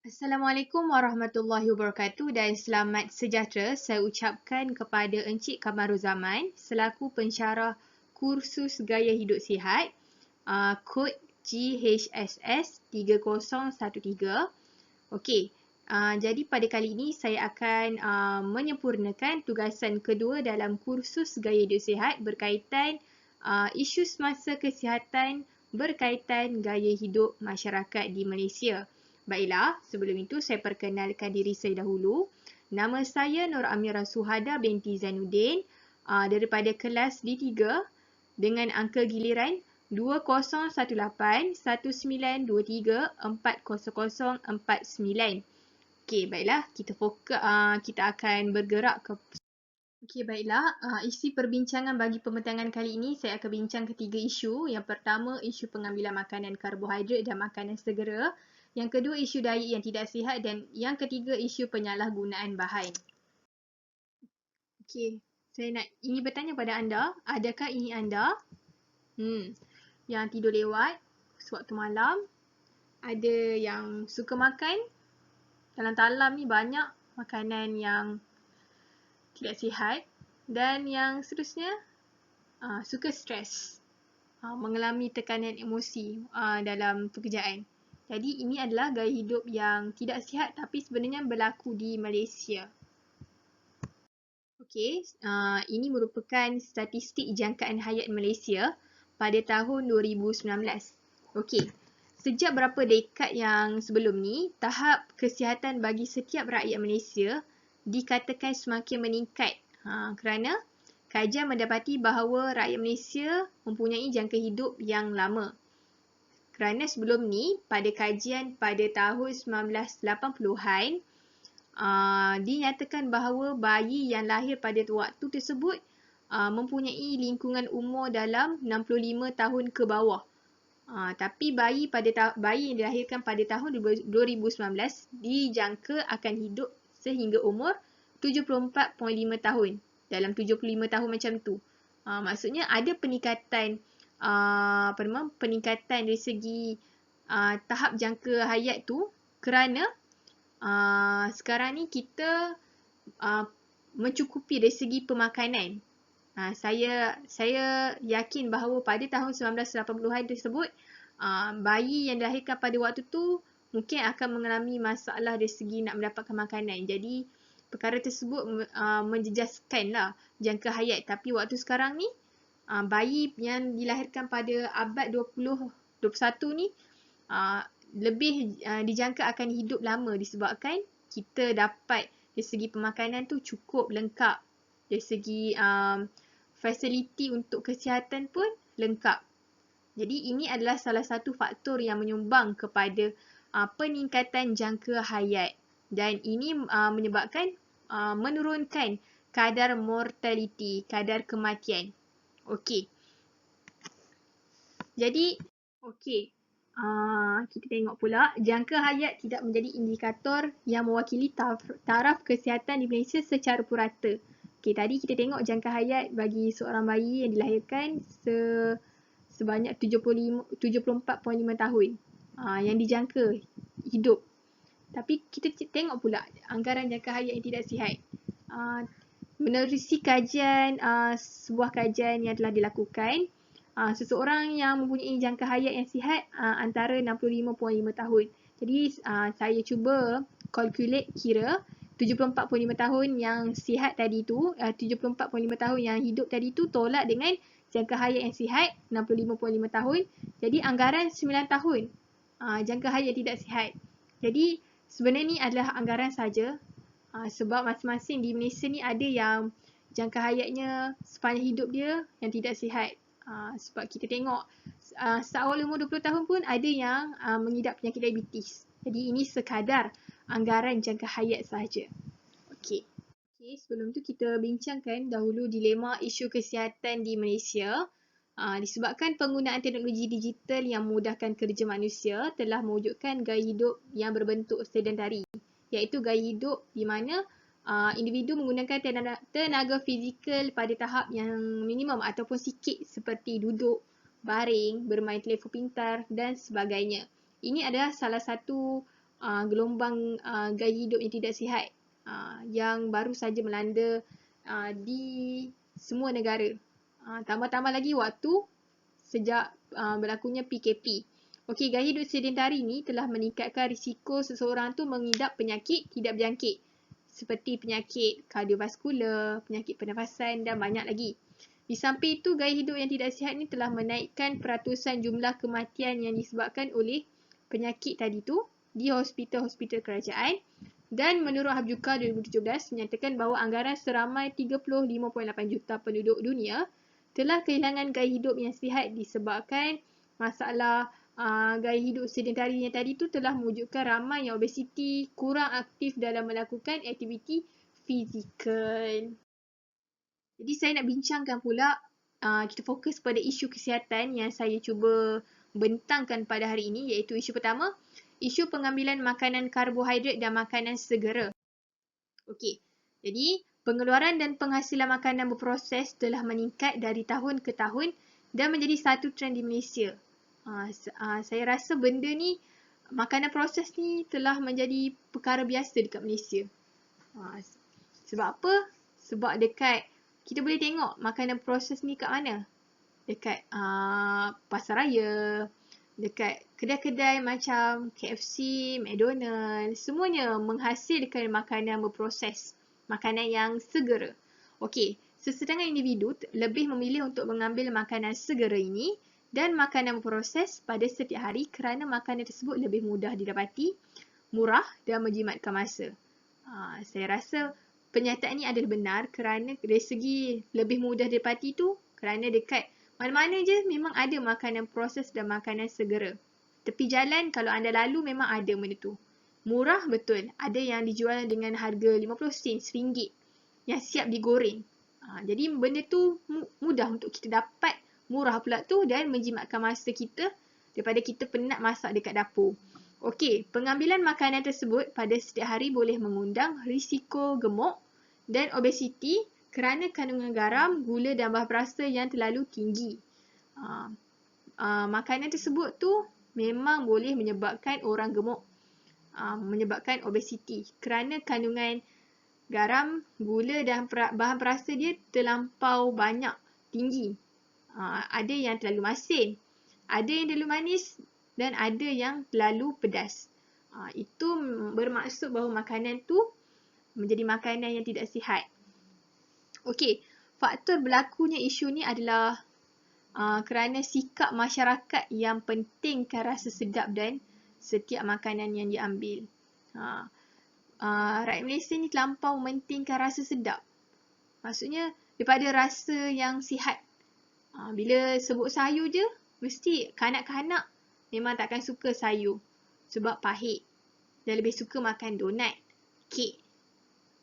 Assalamualaikum warahmatullahi wabarakatuh dan selamat sejahtera saya ucapkan kepada Encik Kamaruzaman selaku pensyarah kursus Gaya Hidup Sihat, kod GHSS 3013. Okey, jadi pada kali ini saya akan menyempurnakan tugasan kedua dalam kursus Gaya Hidup Sihat berkaitan isu semasa kesihatan berkaitan gaya hidup masyarakat di Malaysia. Baiklah, sebelum itu saya perkenalkan diri saya dahulu. Nama saya Nur Amirah Suhada binti Zainuddin daripada kelas D3 dengan angka giliran 2018-1923-40049. Okey, baiklah, kita akan bergerak ke. Okey, baiklah. Isi perbincangan bagi pembentangan kali ini saya akan bincang ketiga isu. Yang pertama, isu pengambilan makanan karbohidrat dan makanan segera. Yang kedua, isu diet yang tidak sihat dan yang ketiga, isu penyalahgunaan bahan. Okey, saya ingin bertanya pada anda, adakah ini anda yang tidur lewat sewaktu malam? Ada yang suka makan? Dalam talam ni banyak makanan yang tidak sihat dan yang seterusnya suka stres, mengalami tekanan emosi dalam pekerjaan. Jadi ini adalah gaya hidup yang tidak sihat tapi sebenarnya berlaku di Malaysia. Okey, ini merupakan statistik jangkaan hayat Malaysia pada tahun 2019. Okey, sejak berapa dekad yang sebelum ni, tahap kesihatan bagi setiap rakyat Malaysia dikatakan semakin meningkat kerana kajian mendapati bahawa rakyat Malaysia mempunyai jangka hidup yang lama. Kerana sebelum ni, pada kajian pada tahun 1980-an, dinyatakan bahawa bayi yang lahir pada waktu tersebut mempunyai lingkungan umur dalam 65 tahun ke bawah. Tapi bayi yang dilahirkan pada tahun 2019 dijangka akan hidup sehingga umur 74.5 tahun. Dalam 75 tahun macam tu. Maksudnya ada peningkatan peningkatan dari segi tahap jangka hayat tu kerana sekarang ni kita mencukupi dari segi pemakanan. Saya yakin bahawa pada tahun 1980-an tersebut, bayi yang dilahirkan pada waktu tu mungkin akan mengalami masalah dari segi nak mendapatkan makanan. Jadi perkara tersebut menjejaskanlah jangka hayat. Tapi waktu sekarang ni, bayi yang dilahirkan pada abad 20-21 ni lebih dijangka akan hidup lama disebabkan kita dapat dari segi pemakanan tu cukup lengkap. Dari segi fasiliti untuk kesihatan pun lengkap. Jadi ini adalah salah satu faktor yang menyumbang kepada peningkatan jangka hayat. Dan ini menyebabkan menurunkan kadar mortaliti, kadar kematian. Okey. Jadi, okey. Kita tengok pula, jangka hayat tidak menjadi indikator yang mewakili taraf kesihatan di Malaysia secara purata. Okey, tadi kita tengok jangka hayat bagi seorang bayi yang dilahirkan sebanyak 74.5 tahun yang dijangka hidup. Tapi kita tengok pula anggaran jangka hayat yang tidak sihat. Menerusi kajian, sebuah kajian yang telah dilakukan, seseorang yang mempunyai jangka hayat yang sihat antara 65.5 tahun. Jadi saya cuba calculate kira 74.5 tahun yang sihat tadi tu, 74.5 tahun yang hidup tadi tu tolak dengan jangka hayat yang sihat 65.5 tahun. Jadi anggaran 9 tahun jangka hayat tidak sihat. Jadi sebenarnya ni adalah anggaran saja. Sebab masing-masing di Malaysia ni ada yang jangka hayatnya sepanjang hidup dia yang tidak sihat. Sebab kita tengok seawal umur 20 tahun pun ada yang mengidap penyakit diabetes. Jadi ini sekadar anggaran jangka hayat sahaja. Okey, sebelum tu kita bincangkan dahulu dilema isu kesihatan di Malaysia. Disebabkan penggunaan teknologi digital yang memudahkan kerja manusia telah mewujudkan gaya hidup yang berbentuk sedentari, iaitu gaya hidup di mana individu menggunakan tenaga fizikal pada tahap yang minimum ataupun sikit seperti duduk, baring, bermain telefon pintar dan sebagainya. Ini adalah salah satu gelombang gaya hidup yang tidak sihat yang baru saja melanda di semua negara. Tambah-tambah lagi waktu sejak berlakunya PKP. Okey, gaya hidup sedentari ni telah meningkatkan risiko seseorang tu mengidap penyakit tidak berjangkit seperti penyakit kardiovaskular, penyakit pernafasan dan banyak lagi. Di samping itu, gaya hidup yang tidak sihat ni telah menaikkan peratusan jumlah kematian yang disebabkan oleh penyakit tadi tu di hospital-hospital kerajaan. Dan menurut Habjuka 2017 menyatakan bahawa anggaran seramai 35.8 juta penduduk dunia telah kehilangan gaya hidup yang sihat disebabkan masalah gaya hidup sedentari yang tadi tu telah mewujudkan ramai yang obesiti, kurang aktif dalam melakukan aktiviti fizikal. Jadi saya nak bincangkan pula, kita fokus pada isu kesihatan yang saya cuba bentangkan pada hari ini, iaitu isu pertama, isu pengambilan makanan karbohidrat dan makanan segera. Okey, jadi pengeluaran dan penghasilan makanan berproses telah meningkat dari tahun ke tahun dan menjadi satu trend di Malaysia. Saya rasa benda ni, makanan proses ni telah menjadi perkara biasa dekat Malaysia. Sebab apa? Sebab dekat, kita boleh tengok makanan proses ni kat mana? Dekat pasar raya, dekat kedai-kedai macam KFC, McDonald's, semuanya menghasilkan makanan berproses, makanan yang segera. Okey, sesetengah individu lebih memilih untuk mengambil makanan segera ini dan makanan berproses pada setiap hari kerana makanan tersebut lebih mudah didapati, murah dan menjimatkan masa. Saya rasa pernyataan ini adalah benar kerana dari segi lebih mudah didapati tu kerana dekat mana-mana je memang ada makanan proses dan makanan segera. Tepi jalan kalau anda lalu memang ada benda tu. Murah betul. Ada yang dijual dengan harga 50 sen, RM1 yang siap digoreng. Jadi benda tu mudah untuk kita dapat, murah pula tu dan menjimatkan masa kita daripada kita penat masak dekat dapur. Okey, pengambilan makanan tersebut pada setiap hari boleh mengundang risiko gemuk dan obesiti kerana kandungan garam, gula dan bahan perasa yang terlalu tinggi. Makanan tersebut tu memang boleh menyebabkan orang gemuk, menyebabkan obesiti kerana kandungan garam, gula dan bahan perasa dia terlampau banyak, tinggi. Ada yang terlalu masin, ada yang terlalu manis dan ada yang terlalu pedas. Itu bermaksud bahawa makanan tu menjadi makanan yang tidak sihat. Okey, faktor berlakunya isu ni adalah kerana sikap masyarakat yang pentingkan rasa sedap dan setiap makanan yang diambil. Rakyat Malaysia ni terlampau mementingkan rasa sedap. Maksudnya daripada rasa yang sihat. Bila sebut sayur je, mesti kanak-kanak memang takkan suka sayur sebab pahit. Dia lebih suka makan donat, kek.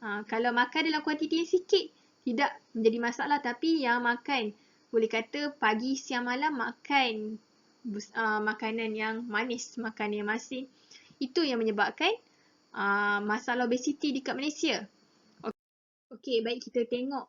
Kalau makan dalam kuantiti yang sikit, tidak menjadi masalah. Tapi yang makan, boleh kata pagi, siang, malam makan makanan yang manis, makanan yang masin. Itu yang menyebabkan masalah obesiti dekat Malaysia. Okey, baik kita tengok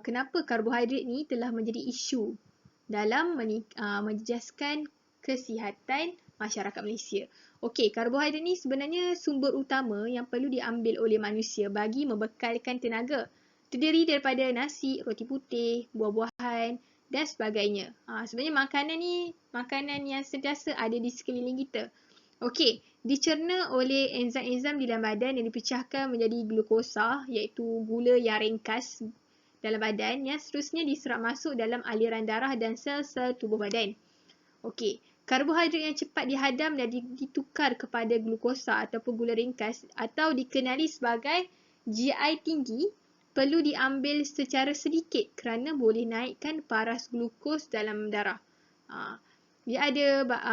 kenapa karbohidrat ni telah menjadi isu dalam menjejaskan kesihatan masyarakat Malaysia. Okey, karbohidrat ni sebenarnya sumber utama yang perlu diambil oleh manusia bagi membekalkan tenaga. Terdiri daripada nasi, roti putih, buah-buahan dan sebagainya. Sebenarnya makanan ni makanan yang sentiasa ada di sekeliling kita. Okey, dicerna oleh enzim-enzim di dalam badan yang dipecahkan menjadi glukosa iaitu gula yang ringkas dalam badan yang seterusnya diserap masuk dalam aliran darah dan sel-sel tubuh badan. Okey, karbohidrat yang cepat dihadam dan ditukar kepada glukosa ataupun gula ringkas atau dikenali sebagai GI tinggi perlu diambil secara sedikit kerana boleh naikkan paras glukos dalam darah. Dia ada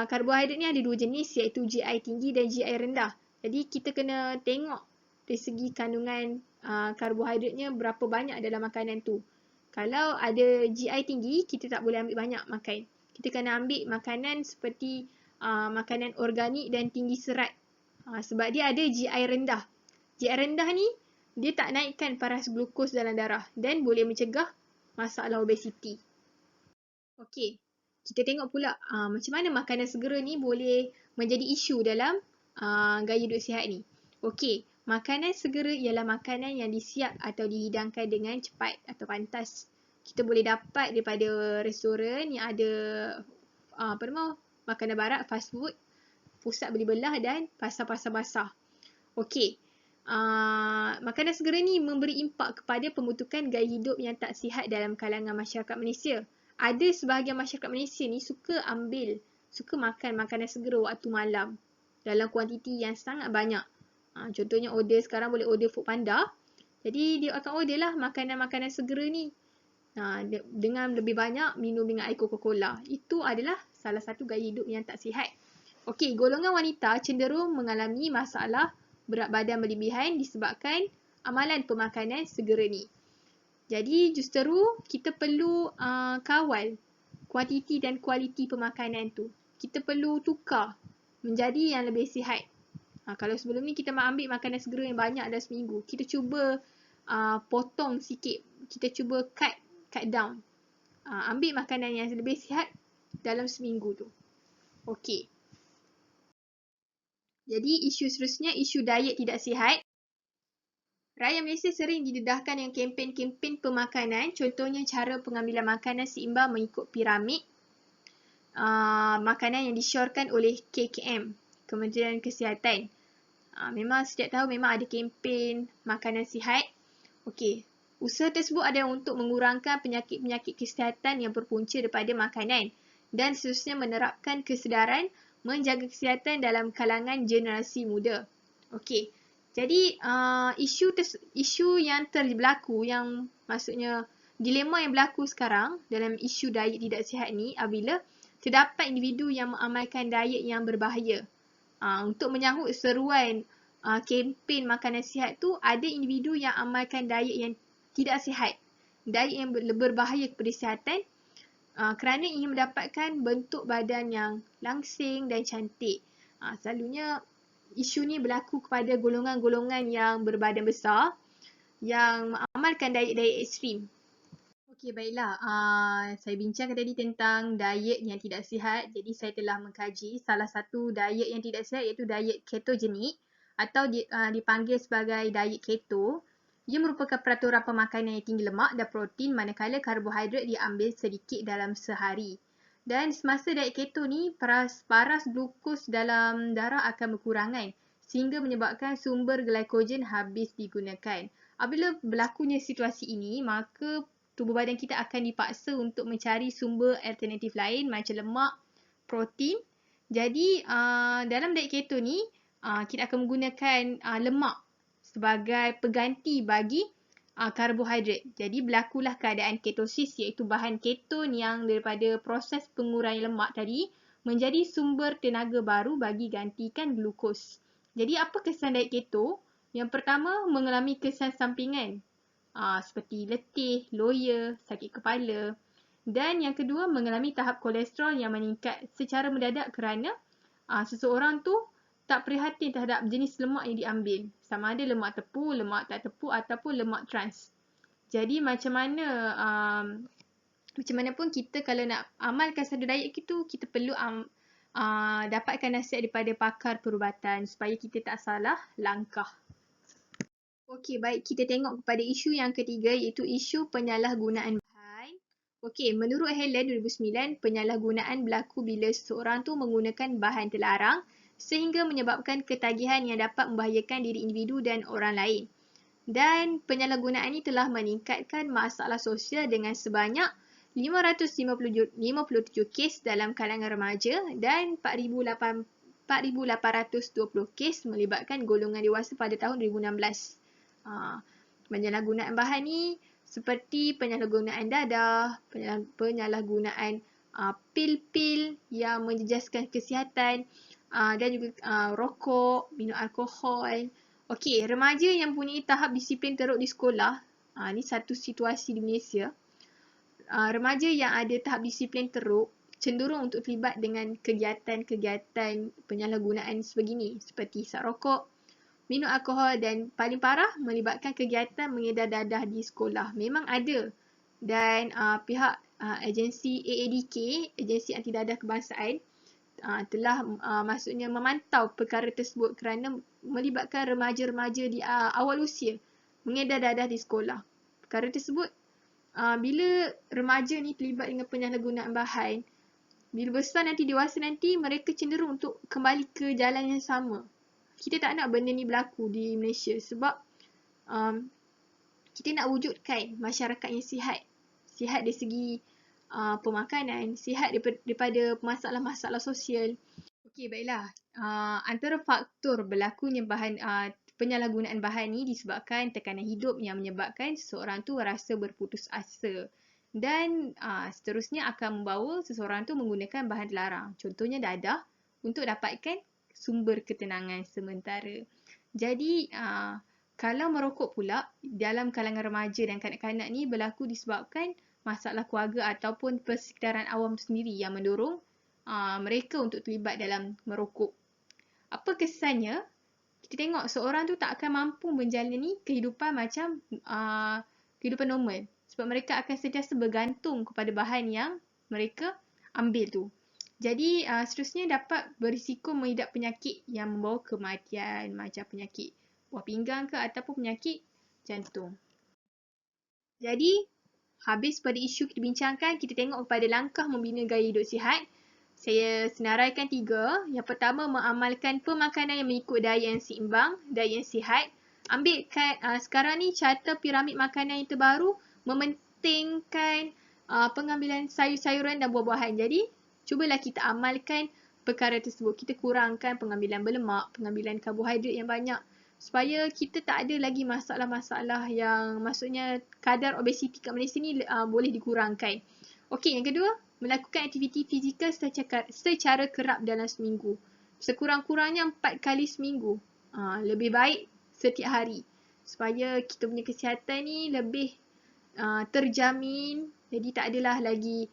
karbohidrat ni ada dua jenis iaitu GI tinggi dan GI rendah. Jadi kita kena tengok dari segi kandungan karbohidratnya berapa banyak dalam makanan tu. Kalau ada GI tinggi, kita tak boleh ambil banyak makan. Kita kena ambil makanan seperti makanan organik dan tinggi serat. Sebab dia ada GI rendah. GI rendah ni dia tak naikkan paras glukos dalam darah dan boleh mencegah masalah obesiti. Okey, kita tengok pula macam mana makanan segera ni boleh menjadi isu dalam gaya hidup sihat ni. Okey, makanan segera ialah makanan yang disiap atau dihidangkan dengan cepat atau pantas. Kita boleh dapat daripada restoran yang ada makanan barat, fast food, pusat beli belah dan pasar-pasar basah. Okey, makanan segera ni memberi impak kepada pembentukan gaya hidup yang tak sihat dalam kalangan masyarakat Malaysia. Ada sebahagian masyarakat Malaysia ni suka makan makanan segera waktu malam dalam kuantiti yang sangat banyak. Contohnya order sekarang boleh order Foodpanda. Jadi dia akan order lah makanan-makanan segera ni. Dengan lebih banyak minum dengan air Coca-Cola. Itu adalah salah satu gaya hidup yang tak sihat. Okey, golongan wanita cenderung mengalami masalah berat badan berlebihan disebabkan amalan pemakanan segera ni. Jadi justeru kita perlu kawal kuantiti dan kualiti pemakanan tu. Kita perlu tukar menjadi yang lebih sihat. Kalau sebelum ni kita ambil makanan segera yang banyak dalam seminggu, kita cuba potong sikit. Kita cuba cut down. Ambil makanan yang lebih sihat dalam seminggu tu. Okey. Jadi isu seterusnya, isu diet tidak sihat. Rakyat Malaysia sering didedahkan dengan kempen-kempen pemakanan, contohnya cara pengambilan makanan seimbang mengikut piramid. Makanan yang disyorkan oleh KKM, Kementerian Kesihatan. Memang setiap tahun memang ada kempen makanan sihat. Okey, usaha tersebut ada untuk mengurangkan penyakit-penyakit kesihatan yang berpunca daripada makanan dan seterusnya menerapkan kesedaran menjaga kesihatan dalam kalangan generasi muda. Okey, jadi isu yang berlaku, yang maksudnya dilema yang berlaku sekarang dalam isu diet tidak sihat ni apabila terdapat individu yang mengamalkan diet yang berbahaya. Untuk menyahut seruan kempen makanan sihat tu, ada individu yang amalkan diet yang tidak sihat, diet yang berbahaya kepada kesihatan kerana ingin mendapatkan bentuk badan yang langsing dan cantik. Selalunya isu ni berlaku kepada golongan-golongan yang berbadan besar yang mengamalkan diet-diet ekstrim. Okey, baiklah. Saya bincangkan tadi tentang diet yang tidak sihat. Jadi saya telah mengkaji salah satu diet yang tidak sihat iaitu diet ketogenik atau dipanggil sebagai diet keto. Ia merupakan peraturan pemakanan yang tinggi lemak dan protein manakala karbohidrat diambil sedikit dalam sehari. Dan semasa diet keto ni, paras glukos dalam darah akan berkurangan sehingga menyebabkan sumber glykogen habis digunakan. Apabila berlakunya situasi ini, maka tubuh badan kita akan dipaksa untuk mencari sumber alternatif lain macam lemak, protein. Jadi dalam diet keto ni kita akan menggunakan lemak sebagai pengganti bagi karbohidrat. Jadi berlakulah keadaan ketosis iaitu bahan keton yang daripada proses pengurangan lemak tadi menjadi sumber tenaga baru bagi gantikan glukos. Jadi apa kesan diet keto? Yang pertama mengalami kesan sampingan. Seperti letih, loya, sakit kepala. Dan yang kedua mengalami tahap kolesterol yang meningkat secara mendadak kerana seseorang tu tak prihatin terhadap jenis lemak yang diambil. Sama ada lemak tepu, lemak tak tepu ataupun lemak trans. Jadi macam mana pun kita kalau nak amalkan satu diet itu, kita perlu dapatkan nasihat daripada pakar perubatan supaya kita tak salah langkah. Okey, baik, kita tengok kepada isu yang ketiga iaitu isu penyalahgunaan bahan. Okey, menurut Helen 2009, penyalahgunaan berlaku bila seseorang tu menggunakan bahan terlarang sehingga menyebabkan ketagihan yang dapat membahayakan diri individu dan orang lain. Dan penyalahgunaan ini telah meningkatkan masalah sosial dengan sebanyak 557 kes dalam kalangan remaja dan 4,820 kes melibatkan golongan dewasa pada tahun 2016. Penyalahgunaan bahan ni seperti penyalahgunaan dadah, penyalahgunaan pil-pil yang menjejaskan kesihatan dan juga rokok, minum alkohol. Okey, remaja yang mempunyai tahap disiplin teruk di sekolah, ni satu situasi di Malaysia. Remaja yang ada tahap disiplin teruk cenderung untuk terlibat dengan kegiatan-kegiatan penyalahgunaan sebegini seperti hisap rokok, minum alkohol dan paling parah melibatkan kegiatan mengedar dadah di sekolah. Memang ada. Dan pihak agensi AADK, Agensi Anti Dadah Kebangsaan, telah maksudnya memantau perkara tersebut kerana melibatkan remaja-remaja di awal usia mengedar dadah di sekolah. Perkara tersebut, bila remaja ni terlibat dengan penyalahgunaan bahan, bila besar nanti, dewasa nanti, mereka cenderung untuk kembali ke jalan yang sama. Kita tak nak benda ni berlaku di Malaysia sebab kita nak wujudkan masyarakat yang sihat. Sihat dari segi pemakanan, sihat daripada masalah-masalah sosial. Okey, baiklah. Antara faktor berlakunya penyalahgunaan bahan ni disebabkan tekanan hidup yang menyebabkan seseorang tu rasa berputus asa. Dan seterusnya akan membawa seseorang tu menggunakan bahan terlarang. Contohnya dadah untuk dapatkan sumber ketenangan sementara. Jadi, kalau merokok pula dalam kalangan remaja dan kanak-kanak ni berlaku disebabkan masalah keluarga ataupun persekitaran awam sendiri yang mendorong mereka untuk terlibat dalam merokok. Apa kesannya? Kita tengok seorang tu tak akan mampu menjalani kehidupan macam kehidupan normal sebab mereka akan sentiasa bergantung kepada bahan yang mereka ambil tu. Jadi seterusnya dapat berisiko mengidap penyakit yang membawa kematian macam penyakit buah pinggang ke ataupun penyakit jantung. Jadi, habis pada isu kita bincangkan, kita tengok kepada langkah membina gaya hidup sihat. Saya senaraikan 3. Yang pertama, mengamalkan pemakanan yang mengikut diet yang seimbang, diet yang sihat. Ambilkan, sekarang ni carta piramid makanan yang terbaru mementingkan pengambilan sayur-sayuran dan buah-buahan. Jadi, cubalah kita amalkan perkara tersebut. Kita kurangkan pengambilan berlemak, pengambilan karbohidrat yang banyak supaya kita tak ada lagi masalah-masalah yang maksudnya kadar obesiti kat Malaysia ni boleh dikurangkan. Okey, yang kedua, melakukan aktiviti fizikal secara kerap dalam seminggu. Sekurang-kurangnya 4 kali seminggu. Lebih baik setiap hari. Supaya kita punya kesihatan ni lebih terjamin. Jadi tak adalah lagi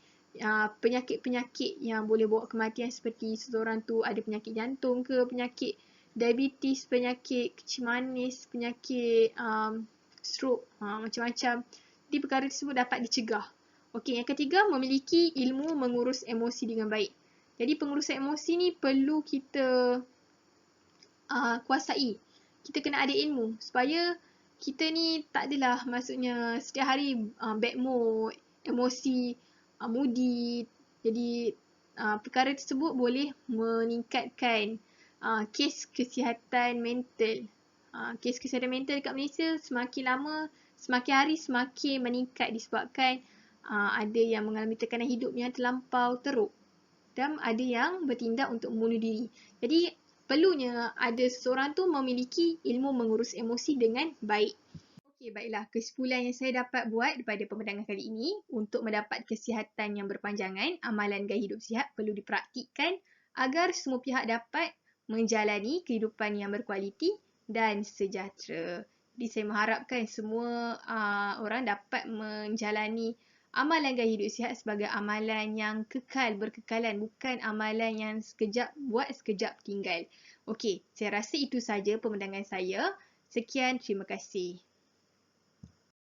penyakit-penyakit yang boleh bawa kematian seperti seseorang tu ada penyakit jantung ke, penyakit diabetes, penyakit kecil manis, penyakit stroke, macam-macam. Jadi perkara tersebut dapat dicegah. Okey, yang ketiga, memiliki ilmu mengurus emosi dengan baik. Jadi pengurusan emosi ni perlu kita kuasai. Kita kena ada ilmu supaya kita ni tak adalah maksudnya setiap hari bad mood, emosi, moody. Jadi perkara tersebut boleh meningkatkan kes kesihatan mental. Kes kesihatan mental dekat Malaysia semakin lama, semakin hari semakin meningkat disebabkan ada yang mengalami tekanan hidup yang terlampau teruk dan ada yang bertindak untuk membunuh diri. Jadi perlunya ada seseorang tu memiliki ilmu mengurus emosi dengan baik. Okey, baiklah. Kesimpulan yang saya dapat buat daripada pemandangan kali ini, untuk mendapat kesihatan yang berpanjangan, amalan gaya hidup sihat perlu dipraktikkan agar semua pihak dapat menjalani kehidupan yang berkualiti dan sejahtera. Jadi saya mengharapkan semua orang dapat menjalani amalan gaya hidup sihat sebagai amalan yang kekal, berkekalan, bukan amalan yang sekejap buat, sekejap tinggal. Okey, saya rasa itu saja pemandangan saya. Sekian, terima kasih.